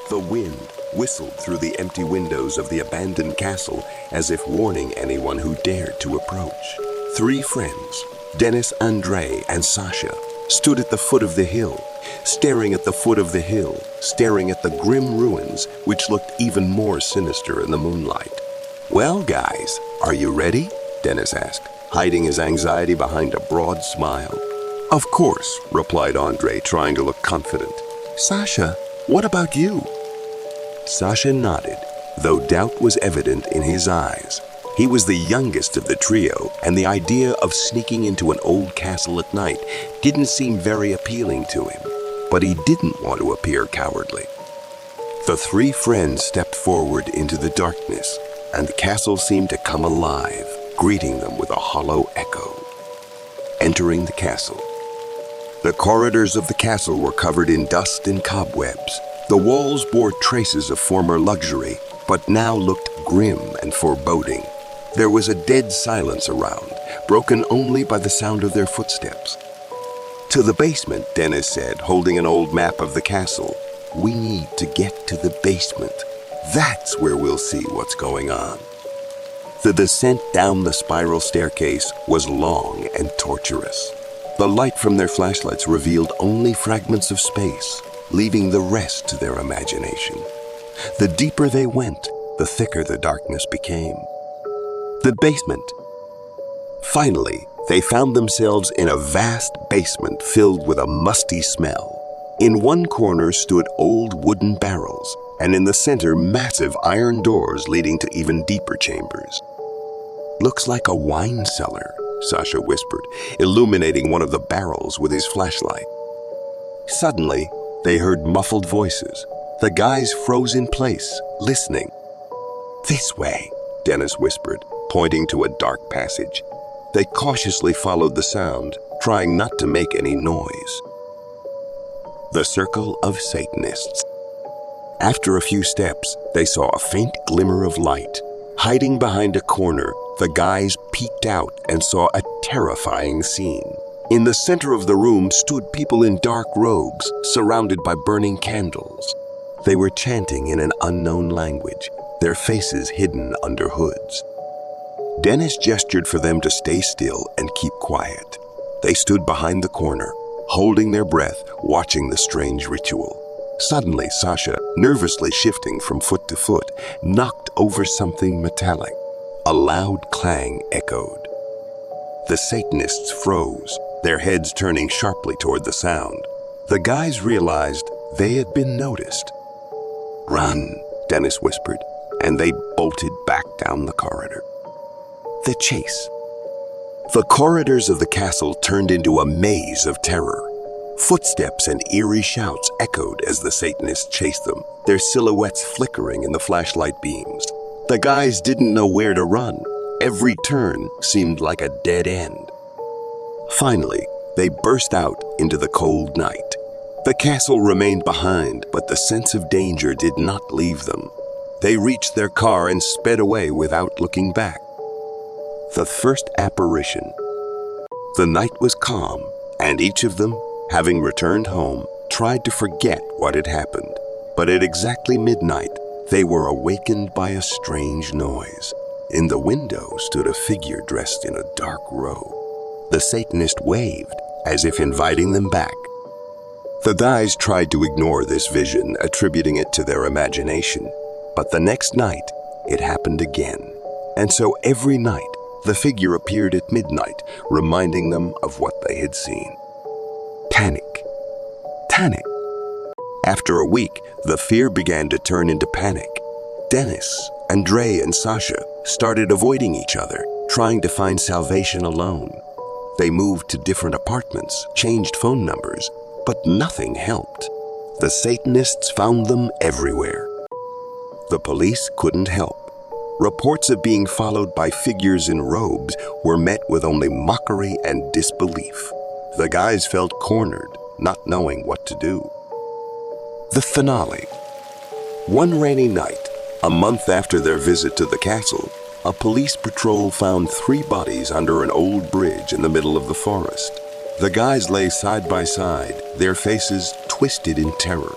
The wind whistled through the empty windows of the abandoned castle as if warning anyone who dared to approach. Three friends, Dennis, Andre, and Sasha, stood at the foot of the hill, staring at the foot of the hill, staring at the grim ruins which looked even more sinister in the moonlight. "Well, guys, are you ready?" Dennis asked, hiding his anxiety behind a broad smile. "Of course," replied Andre, trying to look confident. "Sasha, what about you?" Sasha nodded, though doubt was evident in his eyes. He was the youngest of the trio, and the idea of sneaking into an old castle at night didn't seem very appealing to him, but he didn't want to appear cowardly. The three friends stepped forward into the darkness, and the castle seemed to come alive, greeting them with a hollow echo. Entering the castle. The corridors of the castle were covered in dust and cobwebs. The walls bore traces of former luxury, but now looked grim and foreboding. There was a dead silence around, broken only by the sound of their footsteps. "To the basement," Dennis said, holding an old map of the castle. "We need to get to the basement. That's where we'll see what's going on." The descent down the spiral staircase was long and torturous. The light from their flashlights revealed only fragments of space, leaving the rest to their imagination. The deeper they went, the thicker the darkness became. The basement. Finally, they found themselves in a vast basement filled with a musty smell. In one corner stood old wooden barrels, and in the center massive iron doors leading to even deeper chambers. "Looks like a wine cellar," Sasha whispered, illuminating one of the barrels with his flashlight. Suddenly, they heard muffled voices. The guys froze in place, listening. "This way," Dennis whispered, pointing to a dark passage. They cautiously followed the sound, trying not to make any noise. The Circle of Satanists. After a few steps, they saw a faint glimmer of light. Hiding behind a corner, the guys peeked out and saw a terrifying scene. In the center of the room stood people in dark robes, surrounded by burning candles. They were chanting in an unknown language, their faces hidden under hoods. Dennis gestured for them to stay still and keep quiet. They stood behind the corner, holding their breath, watching the strange ritual. Suddenly, Sasha, nervously shifting from foot to foot, knocked over something metallic. A loud clang echoed. The Satanists froze, their heads turning sharply toward the sound. The guys realized they had been noticed. "Run," Dennis whispered, and they bolted back down the corridor. The chase. The corridors of the castle turned into a maze of terror. Footsteps and eerie shouts echoed as the Satanists chased them, their silhouettes flickering in the flashlight beams. The guys didn't know where to run. Every turn seemed like a dead end. Finally, they burst out into the cold night. The castle remained behind, but the sense of danger did not leave them. They reached their car and sped away without looking back. The first apparition. The night was calm, and each of them, having returned home, tried to forget what had happened. But at exactly midnight, they were awakened by a strange noise. In the window stood a figure dressed in a dark robe. The Satanist waved, as if inviting them back. The guys tried to ignore this vision, attributing it to their imagination. But the next night, it happened again. And so every night, the figure appeared at midnight, reminding them of what they had seen. Panic. Panic. After a week, the fear began to turn into panic. Dennis, Andre, and Sasha started avoiding each other, trying to find salvation alone. They moved to different apartments, changed phone numbers, but nothing helped. The Satanists found them everywhere. The police couldn't help. Reports of being followed by figures in robes were met with only mockery and disbelief. The guys felt cornered, not knowing what to do. The finale. One rainy night, a month after their visit to the castle, a police patrol found 3 bodies under an old bridge in the middle of the forest. The guys lay side by side, their faces twisted in terror.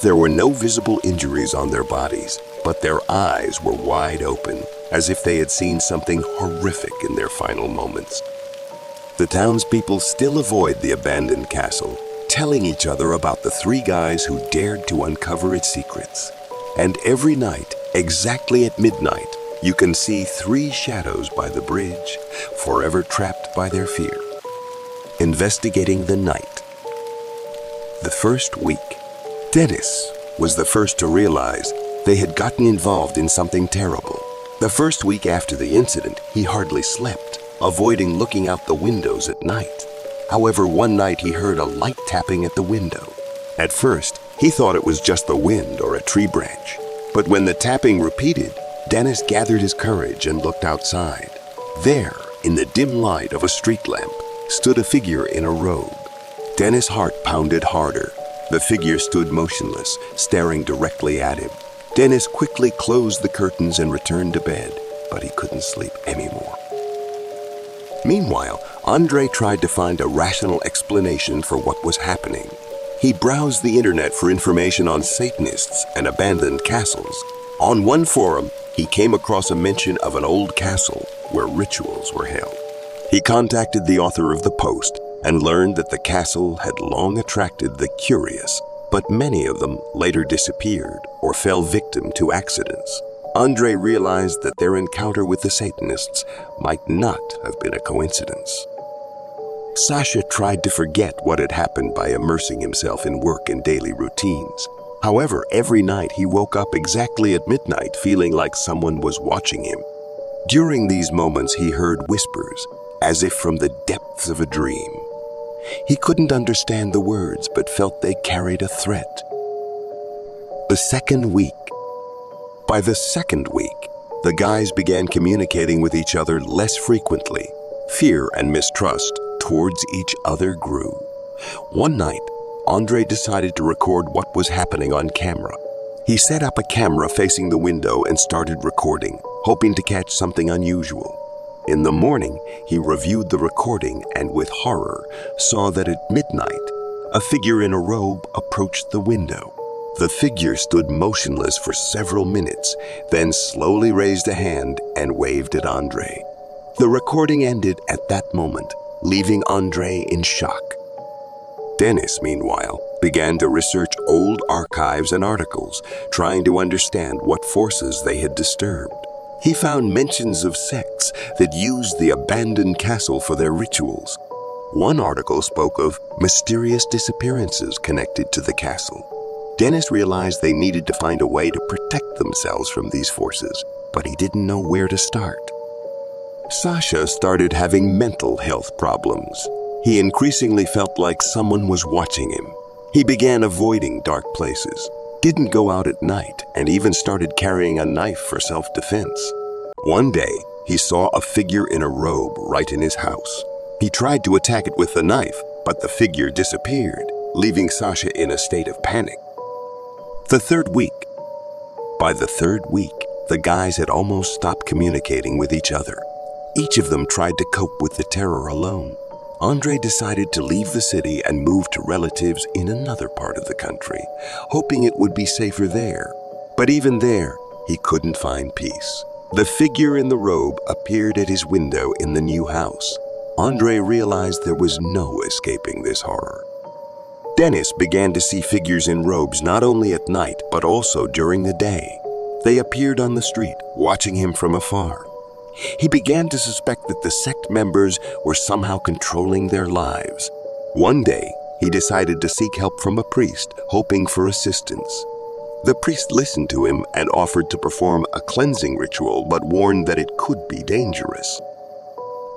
There were no visible injuries on their bodies, but their eyes were wide open, as if they had seen something horrific in their final moments. The townspeople still avoid the abandoned castle, telling each other about the three guys who dared to uncover its secrets. And every night, exactly at midnight, you can see three shadows by the bridge, forever trapped by their fear. Investigating the night. The first week, Dennis was the first to realize they had gotten involved in something terrible. The first week after the incident, he hardly slept, avoiding looking out the windows at night. However, one night he heard a light tapping at the window. At first, he thought it was just the wind or a tree branch. But when the tapping repeated, Dennis gathered his courage and looked outside. There, in the dim light of a street lamp, stood a figure in a robe. Dennis' heart pounded harder. The figure stood motionless, staring directly at him. Dennis quickly closed the curtains and returned to bed, but he couldn't sleep anymore. Meanwhile, Andre tried to find a rational explanation for what was happening. He browsed the internet for information on Satanists and abandoned castles. On one forum, he came across a mention of an old castle where rituals were held. He contacted the author of the post and learned that the castle had long attracted the curious, but many of them later disappeared or fell victim to accidents. Andre realized that their encounter with the Satanists might not have been a coincidence. Sasha tried to forget what had happened by immersing himself in work and daily routines. However, every night he woke up exactly at midnight feeling like someone was watching him. During these moments he heard whispers, as if from the depths of a dream. He couldn't understand the words but felt they carried a threat. The second week. By the second week, the guys began communicating with each other less frequently. Fear and mistrust towards each other grew. One night, Andre decided to record what was happening on camera. He set up a camera facing the window and started recording, hoping to catch something unusual. In the morning, he reviewed the recording and with horror saw that at midnight, a figure in a robe approached the window. The figure stood motionless for several minutes, then slowly raised a hand and waved at Andre. The recording ended at that moment, leaving Andre in shock. Dennis, meanwhile, began to research old archives and articles, trying to understand what forces they had disturbed. He found mentions of sects that used the abandoned castle for their rituals. One article spoke of mysterious disappearances connected to the castle. Dennis realized they needed to find a way to protect themselves from these forces, but he didn't know where to start. Sasha started having mental health problems. He increasingly felt like someone was watching him. He began avoiding dark places, didn't go out at night, and even started carrying a knife for self-defense. One day, he saw a figure in a robe right in his house. He tried to attack it with the knife, but the figure disappeared, leaving Sasha in a state of panic. The third week. By the third week, the guys had almost stopped communicating with each other. Each of them tried to cope with the terror alone. Andre decided to leave the city and move to relatives in another part of the country, hoping it would be safer there. But even there, he couldn't find peace. The figure in the robe appeared at his window in the new house. Andre realized there was no escaping this horror. Dennis began to see figures in robes not only at night, but also during the day. They appeared on the street, watching him from afar. He began to suspect that the sect members were somehow controlling their lives. One day, he decided to seek help from a priest, hoping for assistance. The priest listened to him and offered to perform a cleansing ritual, but warned that it could be dangerous.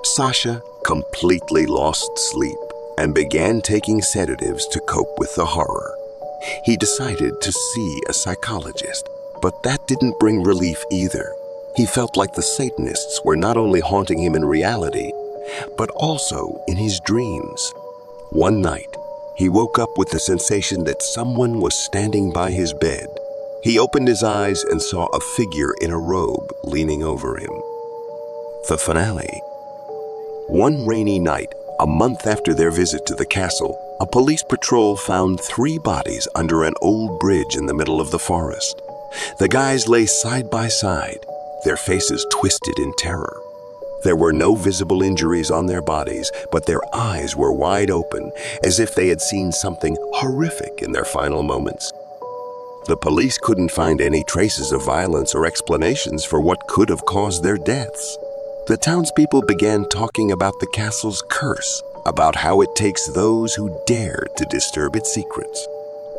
Sasha completely lost sleep and began taking sedatives to cope with the horror. He decided to see a psychologist, but that didn't bring relief either. He felt like the Satanists were not only haunting him in reality, but also in his dreams. One night, he woke up with the sensation that someone was standing by his bed. He opened his eyes and saw a figure in a robe leaning over him. The finale. One rainy night, a month after their visit to the castle, a police patrol found 3 bodies under an old bridge in the middle of the forest. The guys lay side by side, their faces twisted in terror. There were no visible injuries on their bodies, but their eyes were wide open, as if they had seen something horrific in their final moments. The police couldn't find any traces of violence or explanations for what could have caused their deaths. The townspeople began talking about the castle's curse, about how it takes those who dare to disturb its secrets.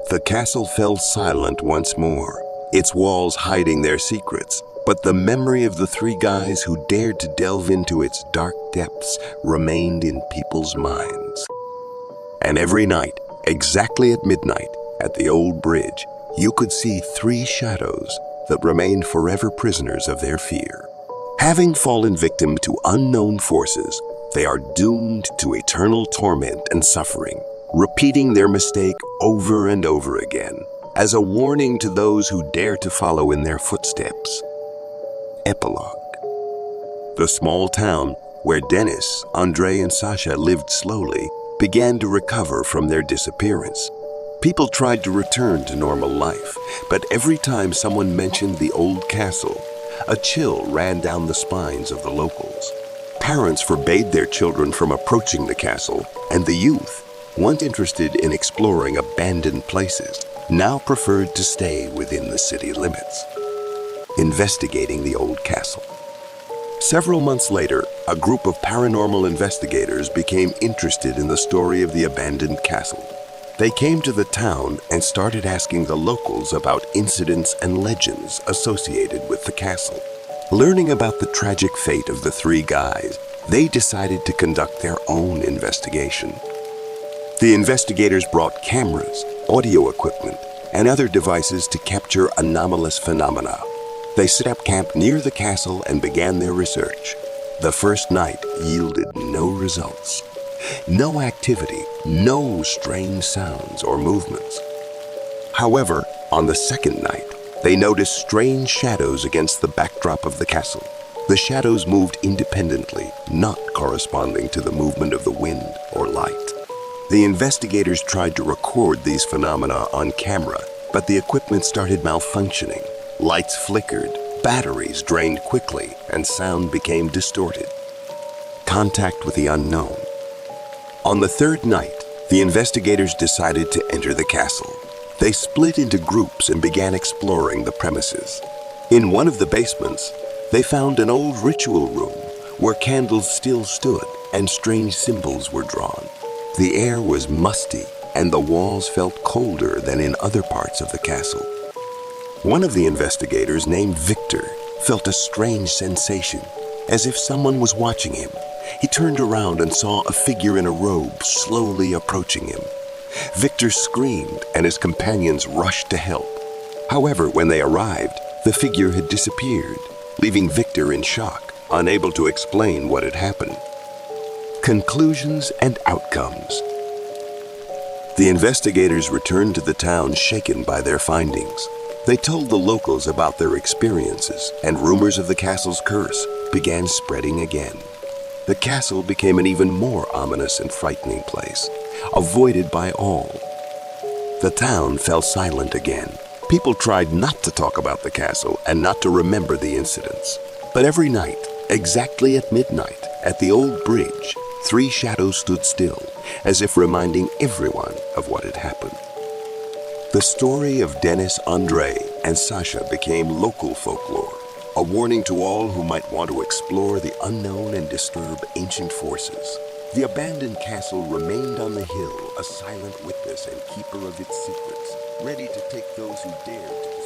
The castle fell silent once more, its walls hiding their secrets, but the memory of the 3 guys who dared to delve into its dark depths remained in people's minds. And every night, exactly at midnight, at the old bridge, you could see 3 shadows that remained forever prisoners of their fear. Having fallen victim to unknown forces, they are doomed to eternal torment and suffering, repeating their mistake over and over again, as a warning to those who dare to follow in their footsteps. Epilogue. The small town where Dennis, Andre, and Sasha lived slowly began to recover from their disappearance. People tried to return to normal life, but every time someone mentioned the old castle, a chill ran down the spines of the locals. Parents forbade their children from approaching the castle, and the youth, once interested in exploring abandoned places, now preferred to stay within the city limits. Investigating the old castle. Several months later, a group of paranormal investigators became interested in the story of the abandoned castle. They came to the town and started asking the locals about incidents and legends associated with the castle. Learning about the tragic fate of the 3 guys, they decided to conduct their own investigation. The investigators brought cameras, audio equipment, and other devices to capture anomalous phenomena. They set up camp near the castle and began their research. The first night yielded no results. No activity, no strange sounds or movements. However, on the second night, they noticed strange shadows against the backdrop of the castle. The shadows moved independently, not corresponding to the movement of the wind or light. The investigators tried to record these phenomena on camera, but the equipment started malfunctioning. Lights flickered, batteries drained quickly, and sound became distorted. Contact with the unknown. On the 3rd night, the investigators decided to enter the castle. They split into groups and began exploring the premises. In one of the basements, they found an old ritual room where candles still stood and strange symbols were drawn. The air was musty and the walls felt colder than in other parts of the castle. One of the investigators, named Victor, felt a strange sensation, as if someone was watching him. He turned around and saw a figure in a robe slowly approaching him. Victor screamed and his companions rushed to help. However, when they arrived, the figure had disappeared, leaving Victor in shock, unable to explain what had happened. Conclusions and outcomes. The investigators returned to the town shaken by their findings. They told the locals about their experiences, and rumors of the castle's curse began spreading again. The castle became an even more ominous and frightening place, avoided by all. The town fell silent again. People tried not to talk about the castle and not to remember the incidents. But every night, exactly at midnight, at the old bridge, 3 shadows stood still, as if reminding everyone of what had happened. The story of Dennis, Andre, and Sasha became local folklore, a warning to all who might want to explore the unknown and disturb ancient forces. The abandoned castle remained on the hill, a silent witness and keeper of its secrets, ready to take those who dared to